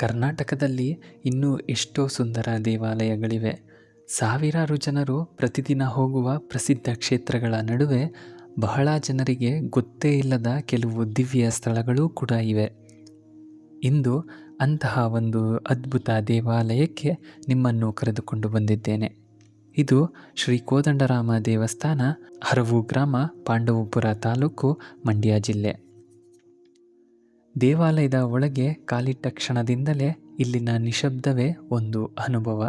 ಕರ್ನಾಟಕದಲ್ಲಿ ಇನ್ನೂ ಎಷ್ಟೋ ಸುಂದರ ದೇವಾಲಯಗಳಿವೆ. ಸಾವಿರಾರು ಜನರು ಪ್ರತಿದಿನ ಹೋಗುವ ಪ್ರಸಿದ್ಧ ಕ್ಷೇತ್ರಗಳ ನಡುವೆ ಬಹಳ ಜನರಿಗೆ ಗೊತ್ತೇ ಇಲ್ಲದ ಕೆಲವು ದಿವ್ಯ ಸ್ಥಳಗಳೂ ಕೂಡ ಇವೆ. ಇಂದು ಅಂತಹ ಒಂದು ಅದ್ಭುತ ದೇವಾಲಯಕ್ಕೆ ನಿಮ್ಮನ್ನು ಕರೆದುಕೊಂಡು ಬಂದಿದ್ದೇನೆ. ಇದು ಶ್ರೀ ಕೋದಂಡರಾಮ ದೇವಸ್ಥಾನ, ಹರವು ಗ್ರಾಮ, ಪಾಂಡವಪುರ ತಾಲೂಕು, ಮಂಡ್ಯ ಜಿಲ್ಲೆ. ದೇವಾಲಯದ ಒಳಗೆ ಕಾಲಿಟ್ಟ ಕ್ಷಣದಿಂದಲೇ ಇಲ್ಲಿನ ನಿಶಬ್ದವೇ ಒಂದು ಅನುಭವ.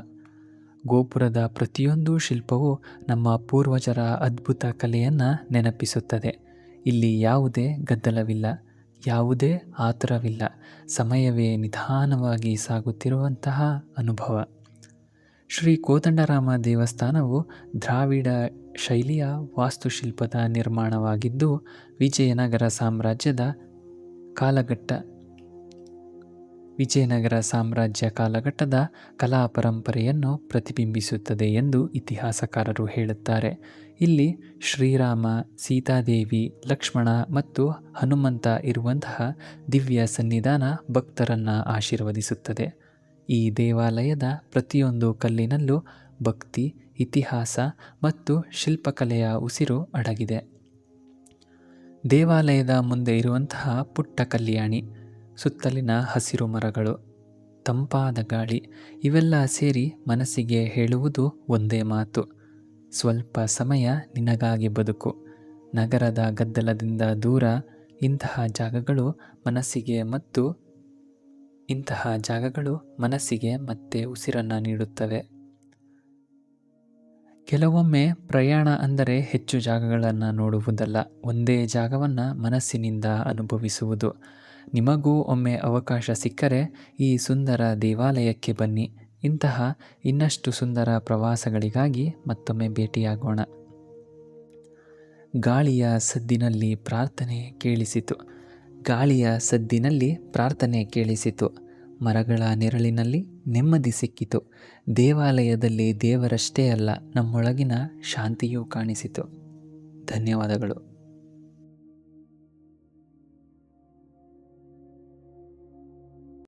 ಗೋಪುರದ ಪ್ರತಿಯೊಂದು ಶಿಲ್ಪವೂ ನಮ್ಮ ಪೂರ್ವಜರ ಅದ್ಭುತ ಕಲೆಯನ್ನು ನೆನಪಿಸುತ್ತದೆ. ಇಲ್ಲಿ ಯಾವುದೇ ಗದ್ದಲವಿಲ್ಲ, ಯಾವುದೇ ಆತುರವಿಲ್ಲ. ಸಮಯವೇ ನಿಧಾನವಾಗಿ ಸಾಗುತ್ತಿರುವಂತಹ ಅನುಭವ. ಶ್ರೀ ಕೋದಂಡರಾಮ ದೇವಸ್ಥಾನವು ದ್ರಾವಿಡ ಶೈಲಿಯ ವಾಸ್ತುಶಿಲ್ಪದ ನಿರ್ಮಾಣವಾಗಿದ್ದು, ವಿಜಯನಗರ ಸಾಮ್ರಾಜ್ಯ ಕಾಲಘಟ್ಟದ ಕಲಾ ಪರಂಪರೆಯನ್ನು ಪ್ರತಿಬಿಂಬಿಸುತ್ತದೆ ಎಂದು ಇತಿಹಾಸಕಾರರು ಹೇಳುತ್ತಾರೆ. ಇಲ್ಲಿ ಶ್ರೀರಾಮ, ಸೀತಾದೇವಿ, ಲಕ್ಷ್ಮಣ ಮತ್ತು ಹನುಮಂತ ಇರುವಂತಹ ದಿವ್ಯ ಸನ್ನಿಧಾನ ಭಕ್ತರನ್ನು ಆಶೀರ್ವದಿಸುತ್ತದೆ. ಈ ದೇವಾಲಯದ ಪ್ರತಿಯೊಂದು ಕಲ್ಲಿನಲ್ಲೂ ಭಕ್ತಿ, ಇತಿಹಾಸ ಮತ್ತು ಶಿಲ್ಪಕಲೆಯ ಉಸಿರು ಅಡಗಿದೆ. ದೇವಾಲಯದ ಮುಂದೆ ಇರುವಂತಹ ಪುಟ್ಟ ಕಲ್ಯಾಣಿ, ಸುತ್ತಲಿನ ಹಸಿರು ಮರಗಳು, ತಂಪಾದ ಗಾಳಿ ಇವೆಲ್ಲ ಸೇರಿ ಮನಸ್ಸಿಗೆ ಹೇಳುವುದು ಒಂದೇ ಮಾತು: ಸ್ವಲ್ಪ ಸಮಯ ನಿನಗಾಗಿ ಬದುಕು. ನಗರದ ಗದ್ದಲದಿಂದ ದೂರ ಇಂತಹ ಜಾಗಗಳು ಮನಸ್ಸಿಗೆ ಮತ್ತೆ ಉಸಿರನ್ನು ನೀಡುತ್ತವೆ. ಕೆಲವೊಮ್ಮೆ ಪ್ರಯಾಣ ಅಂದರೆ ಹೆಚ್ಚು ಜಾಗಗಳನ್ನು ನೋಡುವುದಲ್ಲ, ಒಂದೇ ಜಾಗವನ್ನು ಮನಸ್ಸಿನಿಂದ ಅನುಭವಿಸುವುದು. ನಿಮಗೂ ಒಮ್ಮೆ ಅವಕಾಶ ಸಿಕ್ಕರೆ ಈ ಸುಂದರ ದೇವಾಲಯಕ್ಕೆ ಬನ್ನಿ. ಇಂತಹ ಇನ್ನಷ್ಟು ಸುಂದರ ಪ್ರವಾಸಗಳಿಗಾಗಿ ಮತ್ತೊಮ್ಮೆ ಭೇಟಿಯಾಗೋಣ. ಗಾಳಿಯ ಸದ್ದಿನಲ್ಲಿ ಪ್ರಾರ್ಥನೆ ಕೇಳಿಸಿತು. ಮರಗಳ ನೆರಳಿನಲ್ಲಿ ನೆಮ್ಮದಿ ಸಿಕ್ಕಿತು. ದೇವಾಲಯದಲ್ಲಿ ದೇವರಷ್ಟೇ ಅಲ್ಲ, ನಮ್ಮೊಳಗಿನ ಶಾಂತಿಯೂ ಕಾಣಿಸಿತು. ಧನ್ಯವಾದಗಳು.